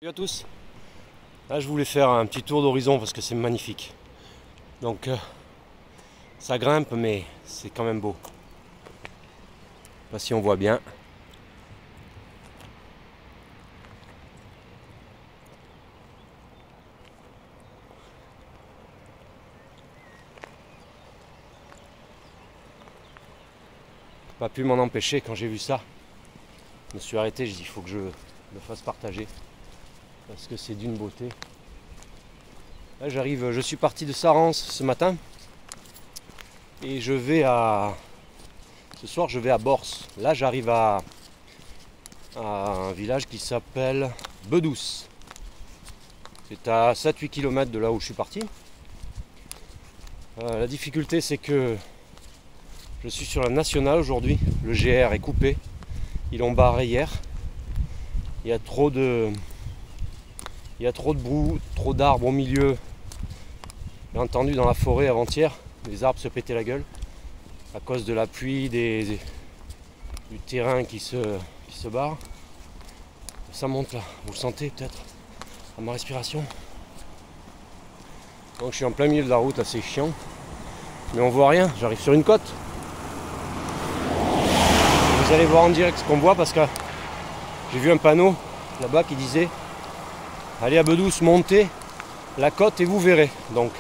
Salut à tous. Là je voulais faire un petit tour d'horizon parce que c'est magnifique. Donc ça grimpe mais c'est quand même beau. Je sais pas si on voit bien. Pas pu m'en empêcher quand j'ai vu ça. Je me suis arrêté, j'ai dit il faut que je me fasse partager. Parce que c'est d'une beauté. Là j'arrive, je suis parti de Sarance ce matin. Et je vais à... Ce soir je vais à Bors. Là j'arrive à un village qui s'appelle Bedouce. C'est à 7-8 km de là où je suis parti. La difficulté c'est que je suis sur la nationale aujourd'hui. Le GR est coupé. Ils l'ont barré hier. Il y a trop de boue, trop d'arbres au milieu. J'ai entendu dans la forêt avant-hier les arbres se péter la gueule à cause de la pluie, du terrain qui se barre. Ça monte là, vous le sentez peut-être à ma respiration. Donc je suis en plein milieu de la route, là c'est chiant. Mais on voit rien, j'arrive sur une côte. Vous allez voir en direct ce qu'on voit parce que j'ai vu un panneau là-bas qui disait allez à Bedouce, montez la côte et vous verrez. Donc,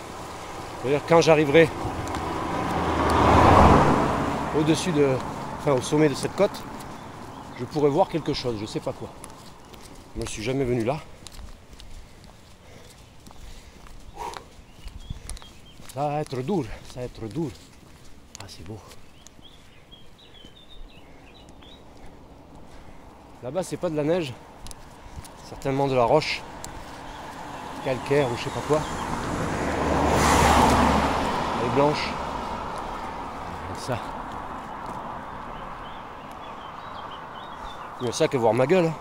quand j'arriverai au-dessus au sommet de cette côte, je pourrai voir quelque chose, je sais pas quoi. Je ne suis jamais venu là. Ça va être dur, ça va être dur. Ah, c'est beau. Là-bas, c'est pas de la neige, certainement de la roche. Calcaire ou je sais pas quoi. Elle est blanche. Comme ça. Mieux ça que voir ma gueule.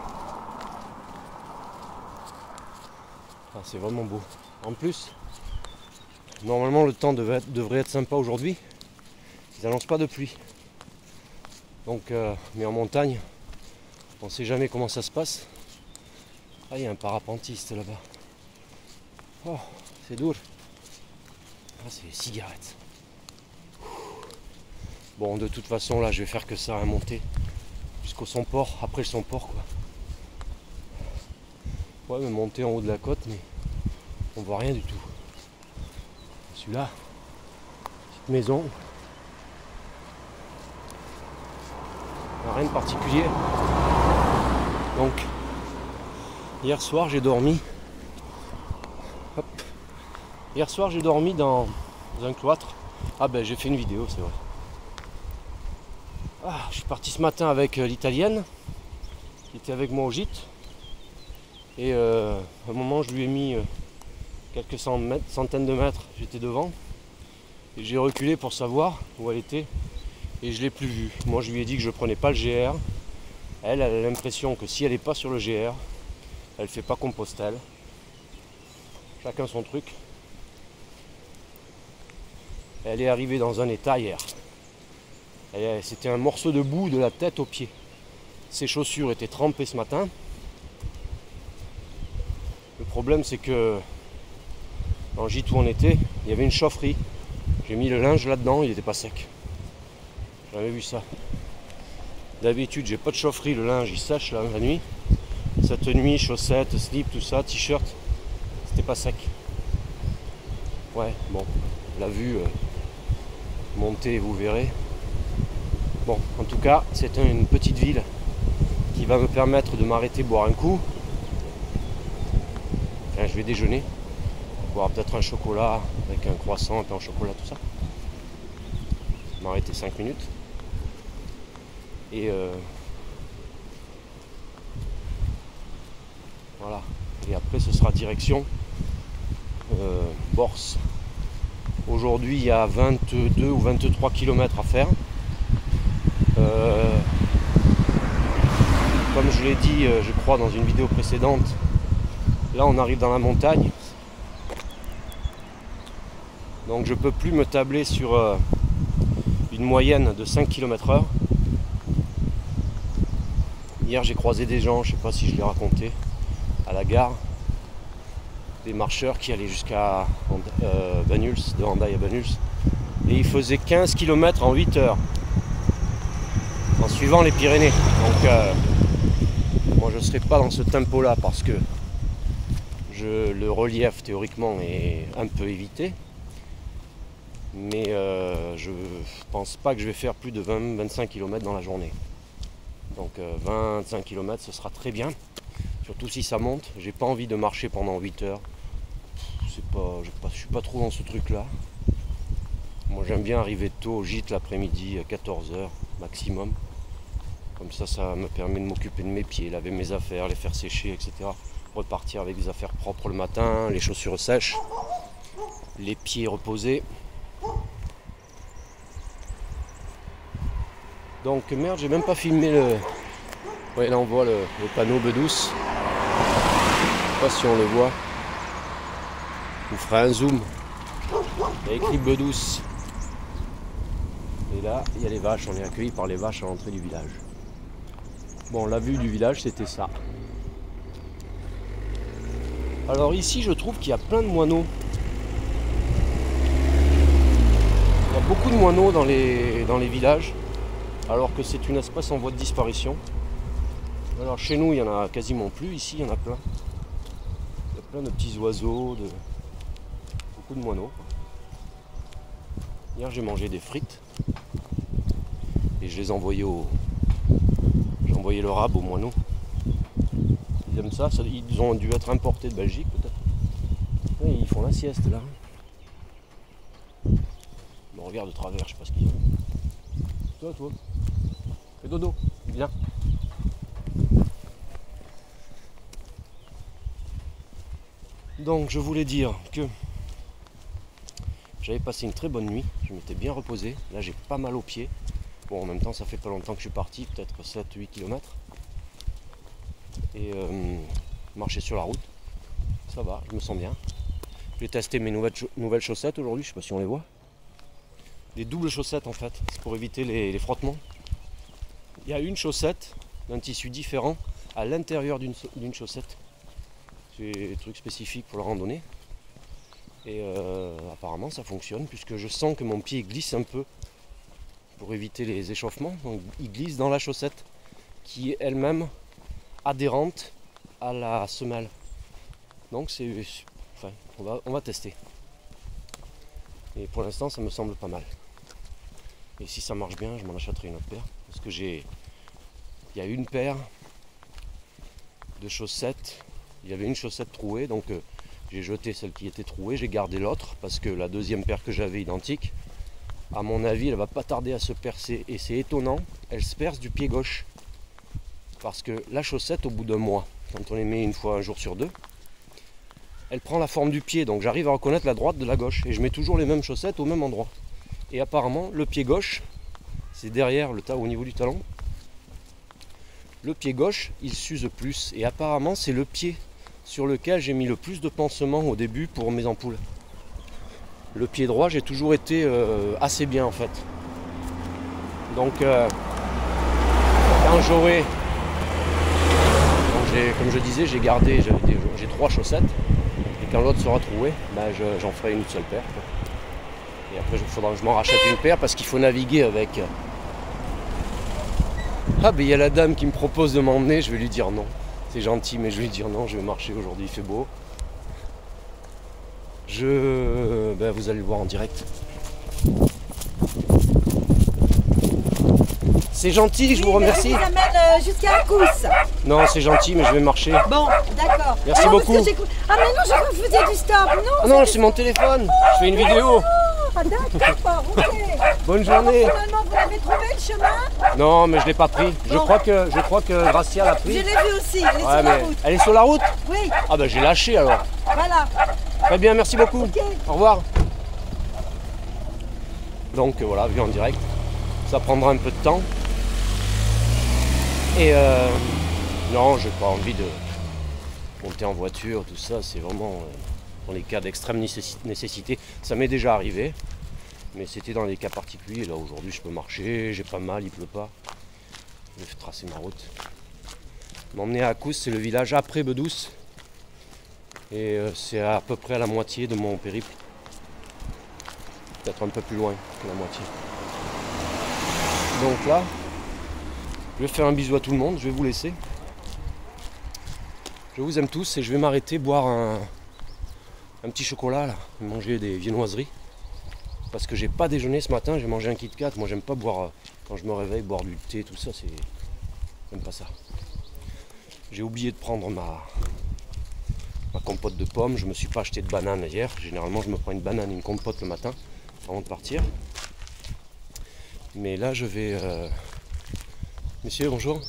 Ah, c'est vraiment beau. En plus, normalement le temps devrait être sympa aujourd'hui. Ils n'annoncent pas de pluie. Donc, mais en montagne, on ne sait jamais comment ça se passe. Ah, il y a un parapentiste là-bas. Oh, c'est dur. Ah, c'est les cigarettes. Bon, de toute façon, là, je vais faire que ça à monter jusqu'au Somport, après le Somport, quoi. Ouais, mais monter en haut de la côte, mais on voit rien du tout. Celui-là, petite maison. Rien de particulier. Donc, hier soir, j'ai dormi. Hop. Hier soir j'ai dormi dans un cloître. Ah ben j'ai fait une vidéo, c'est vrai. Ah, je suis parti ce matin avec l'italienne qui était avec moi au gîte. Et à un moment je lui ai mis quelques centaines de mètres, j'étais devant. Et j'ai reculé pour savoir où elle était. Et je ne l'ai plus vue. Moi je lui ai dit que je ne prenais pas le GR. Elle a l'impression que si elle n'est pas sur le GR, elle ne fait pas Compostelle. Chacun son truc. Elle est arrivée dans un état hier. C'était un morceau de boue de la tête aux pieds. Ses chaussures étaient trempées ce matin. Le problème c'est que dans le gîte où on était, il y avait une chaufferie. J'ai mis le linge là-dedans, il n'était pas sec. J'avais vu ça. D'habitude j'ai pas de chaufferie, le linge il sèche la nuit. Cette nuit, chaussettes, slip, tout ça, t-shirt, c'était pas sec. Ouais, bon, la vue montée, vous verrez. Bon, en tout cas, c'est une petite ville qui va me permettre de m'arrêter boire un coup. Enfin, je vais déjeuner, boire peut-être un chocolat avec un croissant, un pain au chocolat, tout ça. M'arrêter 5 minutes. Et voilà. Et après, ce sera direction Bors. Aujourd'hui, il y a 22 ou 23 km à faire. Comme je l'ai dit, je crois, dans une vidéo précédente, là, on arrive dans la montagne. Donc, je ne peux plus me tabler sur une moyenne de 5 km/h. Hier, j'ai croisé des gens, je ne sais pas si je l'ai raconté, à la gare, des marcheurs qui allaient jusqu'à Banyuls, de Hendaye à Banyuls, et ils faisaient 15 km en 8 heures, en suivant les Pyrénées. Donc moi je ne serai pas dans ce tempo là parce que le relief théoriquement est un peu évité, mais je pense pas que je vais faire plus de 20-25 km dans la journée. Donc 25 km ce sera très bien, surtout si ça monte. J'ai pas envie de marcher pendant 8 heures, je suis pas trop dans ce truc là. Moi j'aime bien arriver tôt au gîte l'après-midi à 14 h maximum. Comme ça me permet de m'occuper de mes pieds, laver mes affaires, les faire sécher, etc. Repartir avec des affaires propres le matin, les chaussures sèches, les pieds reposés. Donc merde, j'ai même pas filmé le... Ouais, là on voit le panneau Bedouce. Je sais pas si on le voit. Je vous ferai un zoom. Il y a écrit Bedouce. Et là, il y a les vaches, on est accueillis par les vaches à l'entrée du village. Bon, la vue du village, c'était ça. Alors ici, je trouve qu'il y a plein de moineaux. Il y a beaucoup de moineaux dans les villages, alors que c'est une espèce en voie de disparition. Alors chez nous, il n'y en a quasiment plus. Ici, il y en a plein. Il y a plein de petits oiseaux, beaucoup de moineaux. Hier, j'ai mangé des frites et je les ai envoyées J'ai envoyé le rab aux moineaux. Ils aiment ça, ils ont dû être importés de Belgique peut-être. Oui, ils font la sieste là. Ils me regardent de travers, je sais pas ce qu'ils ont. Toi. Fais dodo, viens. Donc je voulais dire que j'avais passé une très bonne nuit, je m'étais bien reposé. Là j'ai pas mal aux pieds. Bon, en même temps ça fait pas longtemps que je suis parti, peut-être 7-8 km. Et marcher sur la route, ça va, je me sens bien. J'ai testé mes nouvelles chaussettes aujourd'hui, je sais pas si on les voit. Des doubles chaussettes en fait, c'est pour éviter les frottements. Il y a une chaussette d'un tissu différent à l'intérieur d'une chaussette. C'est des trucs spécifiques pour la randonnée. Et apparemment ça fonctionne puisque je sens que mon pied glisse un peu pour éviter les échauffements. Donc il glisse dans la chaussette qui est elle-même adhérente à la semelle. Donc on va tester. Et pour l'instant ça me semble pas mal. Et si ça marche bien, je m'en achèterai une autre paire. Parce que il y a une paire de chaussettes. Il y avait une chaussette trouée, donc j'ai jeté celle qui était trouée, j'ai gardé l'autre parce que la deuxième paire que j'avais identique, à mon avis, elle va pas tarder à se percer. Et c'est étonnant, elle se perce du pied gauche. Parce que la chaussette, au bout d'un mois, quand on les met un jour sur deux, elle prend la forme du pied. Donc j'arrive à reconnaître la droite de la gauche. Et je mets toujours les mêmes chaussettes au même endroit. Et apparemment, le pied gauche, c'est derrière au niveau du talon. Le pied gauche, il s'use plus. Et apparemment, c'est le pied sur lequel j'ai mis le plus de pansement au début pour mes ampoules. Le pied droit, j'ai toujours été assez bien en fait. Donc, quand j'aurai... Comme je disais, j'ai 3 chaussettes. Et quand l'autre sera trouée, j'en ferai une seule paire. Et après, il faudra que je m'en rachète une paire parce qu'il faut naviguer avec... Ah, ben il y a la dame qui me propose de m'emmener, je vais lui dire non. C'est gentil, mais je vais lui dire non, je vais marcher aujourd'hui, il fait beau. Vous allez le voir en direct. C'est gentil, je vous remercie. Je vous amène jusqu'à Accousse. Non, c'est gentil, mais je vais marcher. Bon, d'accord. Merci beaucoup. Ah mais non, je crois que vous faisiez du stop. Non, ah non, c'est mon téléphone. Je fais une vidéo. Ah d'accord, ok. Bonne journée. Finalement, vous l'avez trouvé le chemin? Non, mais je l'ai pas pris. Bon. Je crois que Gracia l'a pris. Je l'ai vu aussi, elle est sur la route. Elle est sur la route? Oui. Ah ben j'ai lâché alors. Voilà. Très bien, merci beaucoup. Okay. Au revoir. Donc voilà, vu en direct. Ça prendra un peu de temps. Et non, j'ai pas envie de monter en voiture, tout ça, c'est vraiment dans les cas d'extrême nécessité. Ça m'est déjà arrivé, mais c'était dans des cas particuliers. Là aujourd'hui je peux marcher, j'ai pas mal, il pleut pas. Je vais tracer ma route. M'emmener à Accousse, c'est le village après Bedouce. Et c'est à peu près à la moitié de mon périple. Peut-être un peu plus loin que la moitié. Donc là, je vais faire un bisou à tout le monde, je vais vous laisser. Je vous aime tous et je vais m'arrêter boire un petit chocolat là, manger des viennoiseries. Parce que j'ai pas déjeuné ce matin, j'ai mangé un Kit Kat. Moi j'aime pas boire, quand je me réveille, boire du thé, tout ça, j'aime pas ça. J'ai oublié de prendre ma compote de pommes, je me suis pas acheté de banane hier. Généralement je me prends une banane et une compote le matin avant de partir. Mais là je vais... Messieurs, bonjour.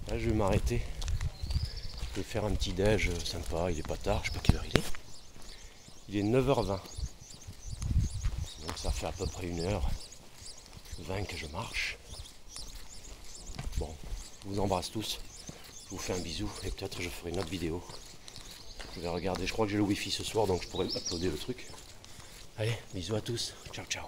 Là je vais m'arrêter. Je vais faire un petit déj sympa, il est pas tard, je sais pas quelle heure il est. Il est 9h20. Donc ça fait à peu près 1h20 que je marche. Bon, je vous embrasse tous. Je vous fais un bisou et peut-être je ferai une autre vidéo. Je vais regarder, je crois que j'ai le wifi ce soir donc je pourrais uploader le truc. Allez, bisous à tous. Ciao ciao.